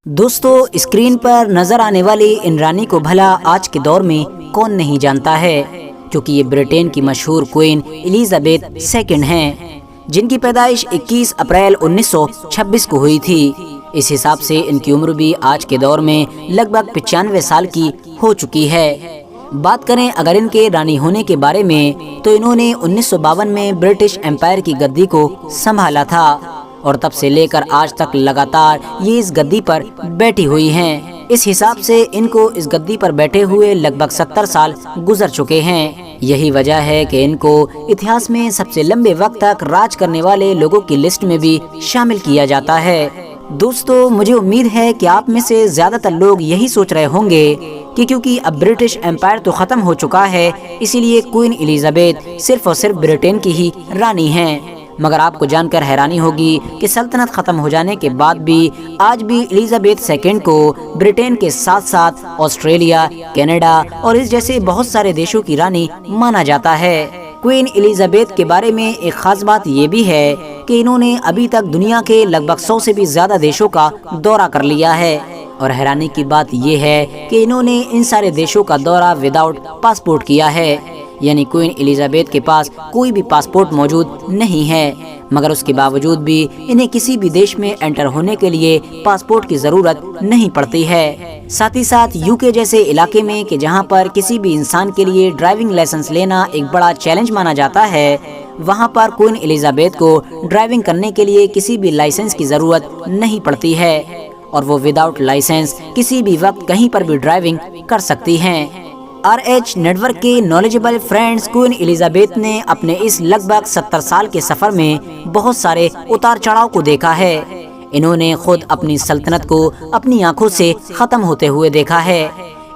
دوستو اسکرین پر نظر آنے والی ان رانی کو بھلا آج کے دور میں کون نہیں جانتا ہے، کیونکہ یہ برٹین کی مشہور کوئین ایلزابتھ سیکنڈ ہیں، جن کی پیدائش 21 اپریل 1926 کو ہوئی تھی۔ اس حساب سے ان کی عمر بھی آج کے دور میں لگ بھگ 95 سال کی ہو چکی ہے۔ بات کریں اگر ان کے رانی ہونے کے بارے میں تو انہوں نے 1952 میں برٹش امپائر کی گدی کو سنبھالا تھا، اور تب سے لے کر آج تک لگاتار یہ اس گدی پر بیٹھی ہوئی ہیں۔ اس حساب سے ان کو اس گدی پر بیٹھے ہوئے لگ بھگ 70 سال گزر چکے ہیں۔ یہی وجہ ہے کہ ان کو اتہاس میں سب سے لمبے وقت تک راج کرنے والے لوگوں کی لسٹ میں بھی شامل کیا جاتا ہے۔ دوستو مجھے امید ہے کہ آپ میں سے زیادہ تر لوگ یہی سوچ رہے ہوں گے کہ کیونکہ اب برٹش امپائر تو ختم ہو چکا ہے، اسی لیے کوئین ایلزابتھ صرف اور صرف برٹین کی ہی رانی ہیں۔ مگر آپ کو جان کر حیرانی ہوگی کہ سلطنت ختم ہو جانے کے بعد بھی آج بھی ایلزابتھ سیکنڈ کو برٹین کے ساتھ ساتھ آسٹریلیا، کینیڈا اور اس جیسے بہت سارے دیشوں کی رانی مانا جاتا ہے۔ کوئین ایلزابتھ کے بارے میں ایک خاص بات یہ بھی ہے کہ انہوں نے ابھی تک دنیا کے لگ بھگ 100 سے بھی زیادہ دیشوں کا دورہ کر لیا ہے، اور حیرانی کی بات یہ ہے کہ انہوں نے ان سارے دیشوں کا دورہ وداؤٹ پاسپورٹ کیا ہے، یعنی کوئین ایلزابتھ کے پاس کوئی بھی پاسپورٹ موجود نہیں ہے، مگر اس کے باوجود بھی انہیں کسی بھی دیش میں انٹر ہونے کے لیے پاسپورٹ کی ضرورت نہیں پڑتی ہے۔ ساتھ ہی ساتھ یو کے جیسے علاقے میں کہ جہاں پر کسی بھی انسان کے لیے ڈرائیونگ لائسنس لینا ایک بڑا چیلنج مانا جاتا ہے، وہاں پر کوئین ایلزابتھ کو ڈرائیونگ کرنے کے لیے کسی بھی لائسنس کی ضرورت نہیں پڑتی ہے، اور وہ وداؤٹ لائسنس کسی بھی وقت کہیں پر بھی ڈرائیونگ کر سکتی ہیں۔ RH نیٹ ورک کے نالجبل فرینڈز کوئین ایلزابتھ نے اپنے اس لگ بھگ 70 سال کے سفر میں بہت سارے اتار چڑھاؤ کو دیکھا ہے۔ انہوں نے خود اپنی سلطنت کو اپنی آنکھوں سے ختم ہوتے ہوئے دیکھا ہے۔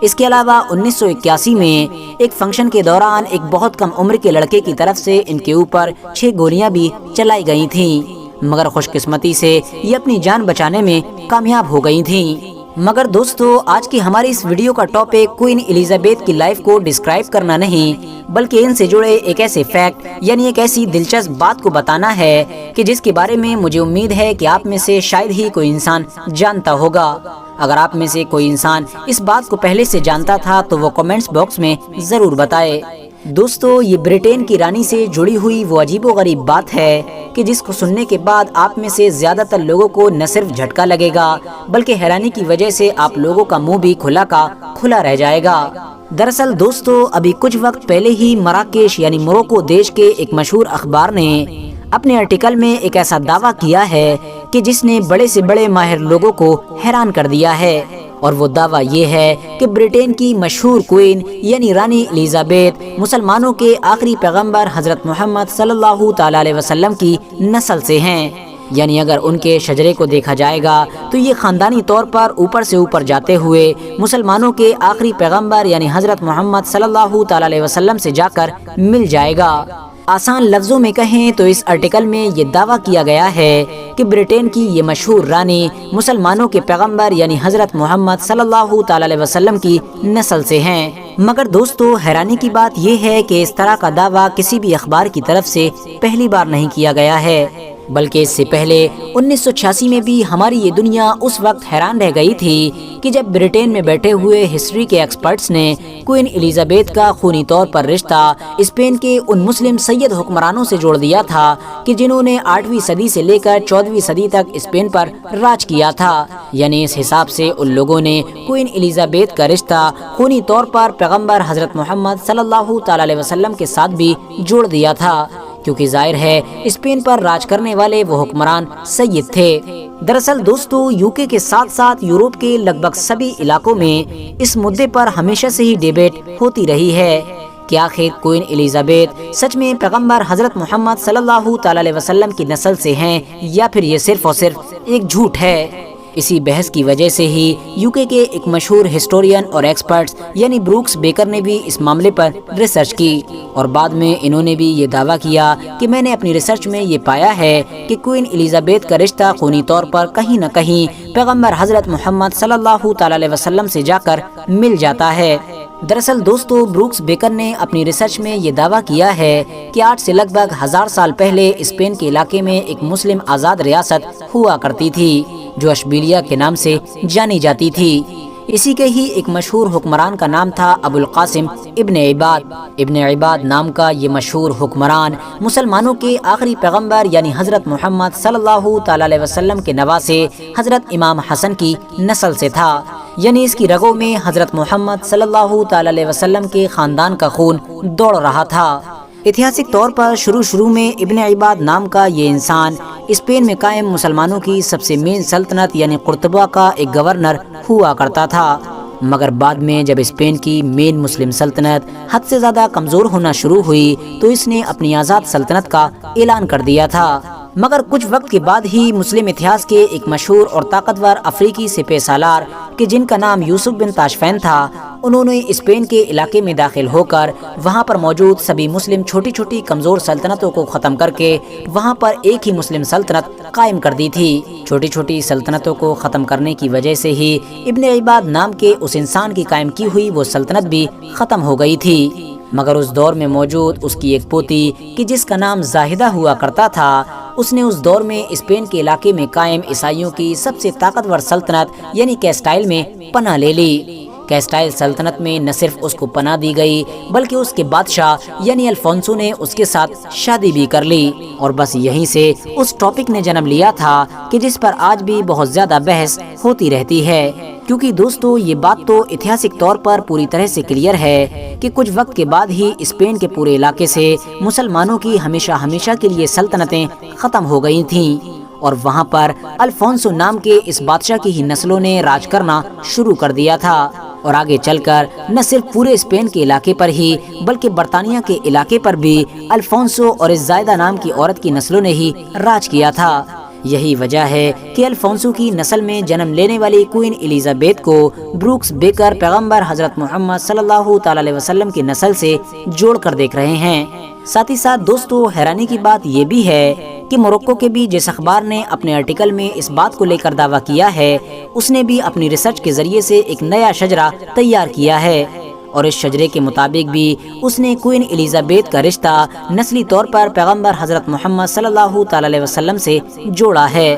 اس کے علاوہ 1981 میں ایک فنکشن کے دوران ایک بہت کم عمر کے لڑکے کی طرف سے ان کے اوپر 6 گولیاں بھی چلائی گئی تھیں، مگر خوش قسمتی سے یہ اپنی جان بچانے میں کامیاب ہو گئی تھیں۔ مگر دوستو آج کی ہماری اس ویڈیو کا ٹاپک کوئین ایلزابتھ کی لائف کو ڈسکرائب کرنا نہیں، بلکہ ان سے جڑے ایک ایسے فیکٹ یعنی ایک ایسی دلچسپ بات کو بتانا ہے کہ جس کے بارے میں مجھے امید ہے کہ آپ میں سے شاید ہی کوئی انسان جانتا ہوگا۔ اگر آپ میں سے کوئی انسان اس بات کو پہلے سے جانتا تھا تو وہ کمنٹس باکس میں ضرور بتائے۔ دوستو یہ برٹین کی رانی سے جڑی ہوئی وہ عجیب و غریب بات ہے کہ جس کو سننے کے بعد آپ میں سے زیادہ تر لوگوں کو نہ صرف جھٹکا لگے گا بلکہ حیرانی کی وجہ سے آپ لوگوں کا منہ بھی کھلا کا کھلا رہ جائے گا۔ دراصل دوستو ابھی کچھ وقت پہلے ہی مراکش یعنی موروکو دیش کے ایک مشہور اخبار نے اپنے آرٹیکل میں ایک ایسا دعویٰ کیا ہے کہ جس نے بڑے سے بڑے ماہر لوگوں کو حیران کر دیا ہے، اور وہ دعویٰ یہ ہے کہ برٹین کی مشہور کوئین یعنی رانی ایلزابتھ مسلمانوں کے آخری پیغمبر حضرت محمد صلی اللہ تعالی علیہ وسلم کی نسل سے ہیں، یعنی اگر ان کے شجرے کو دیکھا جائے گا تو یہ خاندانی طور پر اوپر سے اوپر جاتے ہوئے مسلمانوں کے آخری پیغمبر یعنی حضرت محمد صلی اللہ تعالی علیہ وسلم سے جا کر مل جائے گا۔ آسان لفظوں میں کہیں تو اس آرٹیکل میں یہ دعویٰ کیا گیا ہے کہ برٹین کی یہ مشہور رانی مسلمانوں کے پیغمبر یعنی حضرت محمد صلی اللہ تعالی علیہ وسلم کی نسل سے ہیں۔ مگر دوستو حیرانی کی بات یہ ہے کہ اس طرح کا دعویٰ کسی بھی اخبار کی طرف سے پہلی بار نہیں کیا گیا ہے، بلکہ اس سے پہلے 1986 میں بھی ہماری یہ دنیا اس وقت حیران رہ گئی تھی کہ جب برٹین میں بیٹھے ہوئے ہسٹری کے ایکسپرٹس نے کوئین ایلزابتھ کا خونی طور پر رشتہ اسپین کے ان مسلم سید حکمرانوں سے جوڑ دیا تھا کہ جنہوں نے 8ویں صدی سے لے کر 14ویں صدی تک اسپین پر راج کیا تھا، یعنی اس حساب سے ان لوگوں نے کوئین ایلزابتھ کا رشتہ خونی طور پر پیغمبر حضرت محمد صلی اللہ تعالی علیہ وسلم کے ساتھ بھی جوڑ دیا تھا، کیونکہ ظاہر ہے اسپین پر راج کرنے والے وہ حکمران سید تھے۔ دراصل دوستو یو کے ساتھ ساتھ یورپ کے لگ بھگ سبھی علاقوں میں اس مدعے پر ہمیشہ سے ہی ڈیبیٹ ہوتی رہی ہے کہ آخر کوئین ایلزابتھ سچ میں پیغمبر حضرت محمد صلی اللہ تعالی علیہ وسلم کی نسل سے ہیں یا پھر یہ صرف اور صرف ایک جھوٹ ہے۔ اسی بحث کی وجہ سے ہی یو کے ایک مشہور ہسٹورین اور ایکسپرٹس یعنی بروکس بیکر نے بھی اس معاملے پر ریسرچ کی، اور بعد میں انہوں نے بھی یہ دعویٰ کیا کہ میں نے اپنی ریسرچ میں یہ پایا ہے کہ کوئین ایلزابتھ کا رشتہ خونی طور پر کہیں نہ کہیں پیغمبر حضرت محمد صلی اللہ تعالی علیہ وسلم سے جا کر مل جاتا ہے۔ دراصل دوستو، بروکس بیکر نے اپنی ریسرچ میں یہ دعویٰ کیا ہے کہ آج سے لگ بھگ 1000 سال پہلے اسپین کے علاقے میں ایک مسلم آزاد ریاست ہوا کرتی تھی جو اشبیلیہ کے نام سے جانی جاتی تھی۔ اسی کے ہی ایک مشہور حکمران کا نام تھا ابو القاسم ابن عباد۔ ابن عباد نام کا یہ مشہور حکمران مسلمانوں کے آخری پیغمبر یعنی حضرت محمد صلی اللہ تعالی علیہ وسلم کے نواسے حضرت امام حسن کی نسل سے تھا، یعنی اس کی رگوں میں حضرت محمد صلی اللہ تعالی علیہ وسلم کے خاندان کا خون دوڑ رہا تھا۔ اتہاسک طور پر شروع میں ابن عباد نام کا یہ انسان اسپین میں قائم مسلمانوں کی سب سے مین سلطنت یعنی قرطبہ کا ایک گورنر ہوا کرتا تھا، مگر بعد میں جب اسپین کی مین مسلم سلطنت حد سے زیادہ کمزور ہونا شروع ہوئی تو اس نے اپنی آزاد سلطنت کا اعلان کر دیا تھا۔ مگر کچھ وقت کے بعد ہی مسلم اتہاس کے ایک مشہور اور طاقتور افریقی سپہ سالار کہ جن کا نام یوسف بن تاشفین تھا، انہوں نے اسپین کے علاقے میں داخل ہو کر وہاں پر موجود سبھی مسلم چھوٹی چھوٹی کمزور سلطنتوں کو ختم کر کے وہاں پر ایک ہی مسلم سلطنت قائم کر دی تھی۔ چھوٹی چھوٹی سلطنتوں کو ختم کرنے کی وجہ سے ہی ابن عباد نام کے اس انسان کی قائم کی ہوئی وہ سلطنت بھی ختم ہو گئی تھی۔ مگر اس دور میں موجود اس کی ایک پوتی کہ جس کا نام زاہدہ ہوا کرتا تھا، اس نے اس دور میں اسپین کے علاقے میں قائم عیسائیوں کی سب سے طاقتور سلطنت یعنی کیسٹائل میں پناہ لے لی۔ کیسٹائل سلطنت میں نہ صرف اس کو پناہ دی گئی بلکہ اس کے بادشاہ یعنی الفونسو نے اس کے ساتھ شادی بھی کر لی، اور بس یہیں سے اس ٹاپک نے جنم لیا تھا کہ جس پر آج بھی بہت زیادہ بحث ہوتی رہتی ہے۔ کیونکہ دوستو یہ بات تو اتہاسک طور پر پوری طرح سے کلیئر ہے کہ کچھ وقت کے بعد ہی اسپین کے پورے علاقے سے مسلمانوں کی ہمیشہ کے لیے سلطنتیں ختم ہو گئی تھیں، اور وہاں پر الفونسو نام کے اس بادشاہ کی ہی نسلوں نے راج کرنا شروع کر دیا تھا، اور آگے چل کر نہ صرف پورے اسپین کے علاقے پر ہی بلکہ برطانیہ کے علاقے پر بھی الفونسو اور اس زائدہ نام کی عورت کی نسلوں نے ہی راج کیا تھا۔ یہی وجہ ہے کہ الفونسو کی نسل میں جنم لینے والی کوئین الیزابیتھ کو بروکس بیکر پیغمبر حضرت محمد صلی اللہ تعالی علیہ وسلم کی نسل سے جوڑ کر دیکھ رہے ہیں۔ ساتھ ہی ساتھ دوستو حیرانی کی بات یہ بھی ہے کہ موروکو کے بھی جس اخبار نے اپنے آرٹیکل میں اس بات کو لے کر دعویٰ کیا ہے، اس نے بھی اپنی ریسرچ کے ذریعے سے ایک نیا شجرہ تیار کیا ہے، اور اس شجرے کے مطابق بھی اس نے کوئین الیزابیتھ کا رشتہ نسلی طور پر پیغمبر حضرت محمد صلی اللہ تعالی علیہ وسلم سے جوڑا ہے۔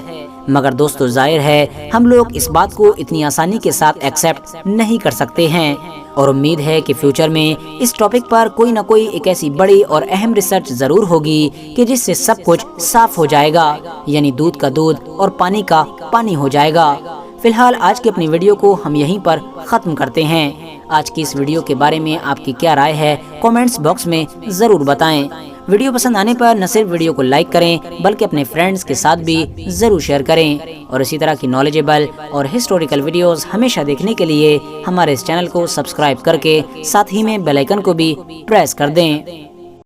مگر دوستو ظاہر ہے ہم لوگ اس بات کو اتنی آسانی کے ساتھ ایکسیپٹ نہیں کر سکتے ہیں، اور امید ہے کہ فیوچر میں اس ٹاپک پر کوئی نہ کوئی ایک ایسی بڑی اور اہم ریسرچ ضرور ہوگی کہ جس سے سب کچھ صاف ہو جائے گا، یعنی دودھ کا دودھ اور پانی کا پانی ہو جائے گا۔ فی الحال آج کی اپنی ویڈیو کو ہم یہیں پر ختم کرتے ہیں۔ آج کی اس ویڈیو کے بارے میں آپ کی کیا رائے ہے کامنٹس باکس میں ضرور بتائیں۔ ویڈیو پسند آنے پر نہ صرف ویڈیو کو لائک کریں بلکہ اپنے فرینڈز کے ساتھ بھی ضرور شیئر کریں، اور اسی طرح کی نالجیبل اور ہسٹوریکل ویڈیوز ہمیشہ دیکھنے کے لیے ہمارے اس چینل کو سبسکرائب کر کے ساتھ ہی میں بیل آئیکن کو بھی پریس کر دیں۔